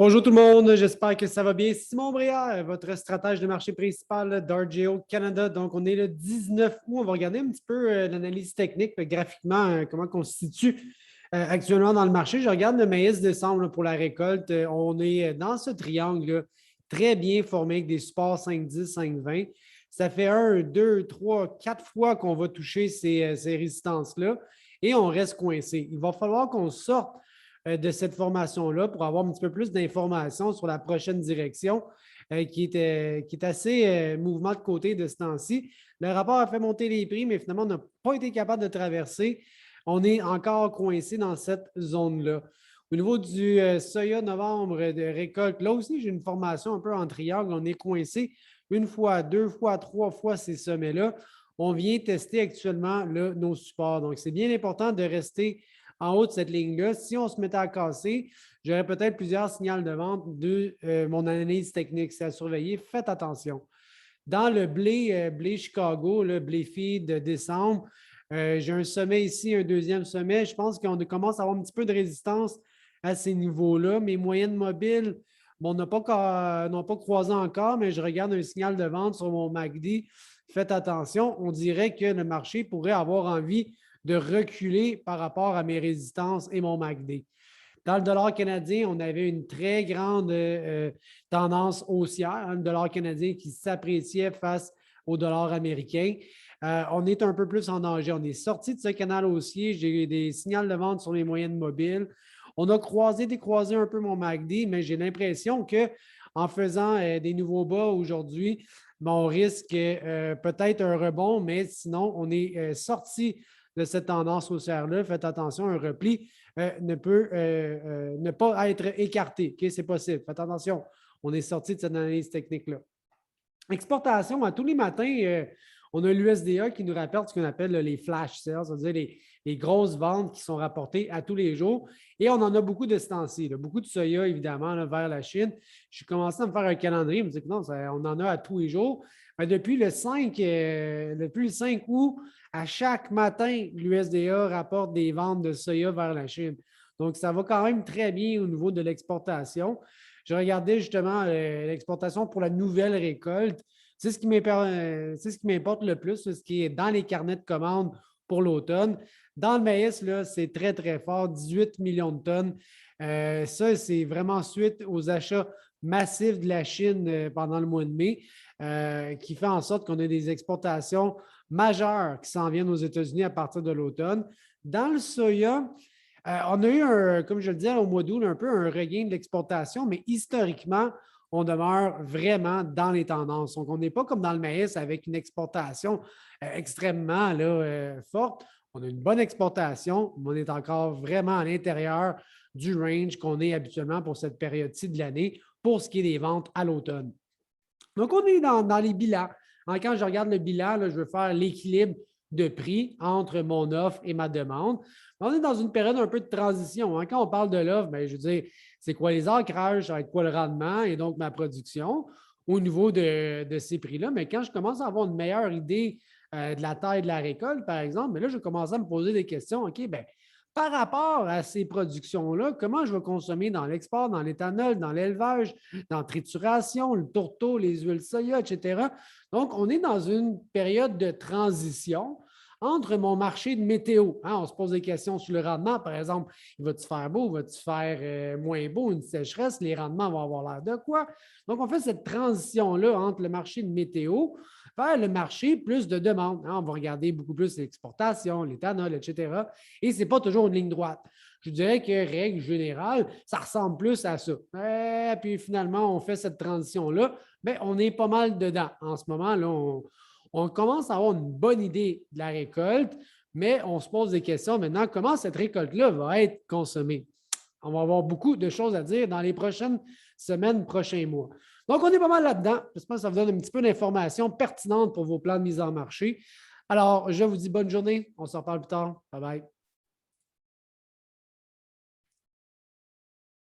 Bonjour tout le monde, j'espère que ça va bien. Simon Brière, votre stratège de marché principal d'RGO Canada. Donc, on est le 19 août. On va regarder un petit peu l'analyse technique, graphiquement, comment on se situe actuellement dans le marché. Je regarde le maïs décembre pour la récolte. On est dans ce triangle très bien formé avec des supports 5,10, 5,20. Ça fait 1, 2, 3, 4 fois qu'on va toucher ces résistances-là et on reste coincé. Il va falloir qu'on sorte de cette formation-là pour avoir un petit peu plus d'informations sur la prochaine direction qui est assez mouvement de côté de ce temps-ci. Le rapport a fait monter les prix, mais finalement, on n'a pas été capable de traverser. On est encore coincé dans cette zone-là. Au niveau du soya novembre de récolte, là aussi, j'ai une formation un peu en triangle. On est coincé une fois, deux fois, trois fois ces sommets-là. On vient tester actuellement là, nos supports. Donc, c'est bien important de rester en haut de cette ligne-là. Si on se mettait à casser, j'aurais peut-être plusieurs signaux de vente de mon analyse technique. C'est à surveiller. Faites attention. Dans le blé Chicago, le blé feed de décembre, j'ai un sommet ici, un deuxième sommet. Je pense qu'on commence à avoir un petit peu de résistance à ces niveaux-là. Mes moyennes mobiles, bon, n'ont pas croisé encore, mais je regarde un signal de vente sur mon MACD. Faites attention. On dirait que le marché pourrait avoir envie de reculer par rapport à mes résistances et mon MACD. Dans le dollar canadien, on avait une très grande tendance haussière, le dollar canadien qui s'appréciait face au dollar américain. On est un peu plus en danger. On est sorti de ce canal haussier. J'ai des signaux de vente sur les moyennes mobiles. On a décroisé un peu mon MACD, mais j'ai l'impression qu'en faisant des nouveaux bas aujourd'hui, on risque peut-être un rebond, mais sinon, on est sorti de cette tendance haussière-là. Faites attention, un repli ne peut ne pas être écarté. Okay? C'est possible. Faites attention, on est sorti de cette analyse technique-là. Exportation, tous les matins, on a l'USDA qui nous rapporte ce qu'on appelle les flash sales, c'est-à-dire les grosses ventes qui sont rapportées à tous les jours. Et on en a beaucoup de ce temps-ci, beaucoup de soya, évidemment, là, vers la Chine. Je suis commencé à me faire un calendrier, je me dis que non, on en a à tous les jours. Depuis le 5 août, à chaque matin, l'USDA rapporte des ventes de soya vers la Chine. Donc, ça va quand même très bien au niveau de l'exportation. Je regardais justement l'exportation pour la nouvelle récolte. C'est ce qui m'importe le plus, ce qui est dans les carnets de commandes pour l'automne. Dans le maïs, c'est très, très fort, 18 millions de tonnes. Ça, c'est vraiment suite aux achats massifs de la Chine pendant le mois de mai, qui fait en sorte qu'on a des exportations majeures qui s'en viennent aux États-Unis à partir de l'automne. Dans le soya, on a eu, comme je le disais au mois d'août, un peu un regain de l'exportation, mais historiquement, on demeure vraiment dans les tendances. Donc, on n'est pas comme dans le maïs avec une exportation extrêmement forte. On a une bonne exportation, mais on est encore vraiment à l'intérieur du range qu'on est habituellement pour cette période-ci de l'année pour ce qui est des ventes à l'automne. Donc, on est dans les bilans. Quand je regarde le bilan, je veux faire l'équilibre de prix entre mon offre et ma demande. On est dans une période un peu de transition. Quand on parle de l'offre, je veux dire, c'est quoi les ancrages, ça va être quoi le rendement et donc ma production au niveau de ces prix-là. Mais quand je commence à avoir une meilleure idée de la taille de la récolte, par exemple, là, je commence à me poser des questions. OK, par rapport à ces productions-là, comment je vais consommer dans l'export, dans l'éthanol, dans l'élevage, dans la trituration, le tourteau, les huiles soya, etc. Donc, on est dans une période de transition entre mon marché de météo. On se pose des questions sur le rendement. Par exemple, va-t-il faire beau, va-t-il faire moins beau, une sécheresse, les rendements vont avoir l'air de quoi? Donc, on fait cette transition-là entre le marché de météo vers le marché plus de demande. On va regarder beaucoup plus l'exportation, l'éthanol, etc. Et ce n'est pas toujours une ligne droite. Je dirais que, règle générale, ça ressemble plus à ça. Et puis finalement, on fait cette transition-là. On est pas mal dedans. En ce moment, là, on commence à avoir une bonne idée de la récolte, mais on se pose des questions maintenant, comment cette récolte-là va être consommée? On va avoir beaucoup de choses à dire dans les prochaines semaines, prochains mois. Donc, on est pas mal là-dedans. J'espère que ça vous donne un petit peu d'informations pertinentes pour vos plans de mise en marché. Alors, je vous dis bonne journée. On s'en parle plus tard. Bye bye.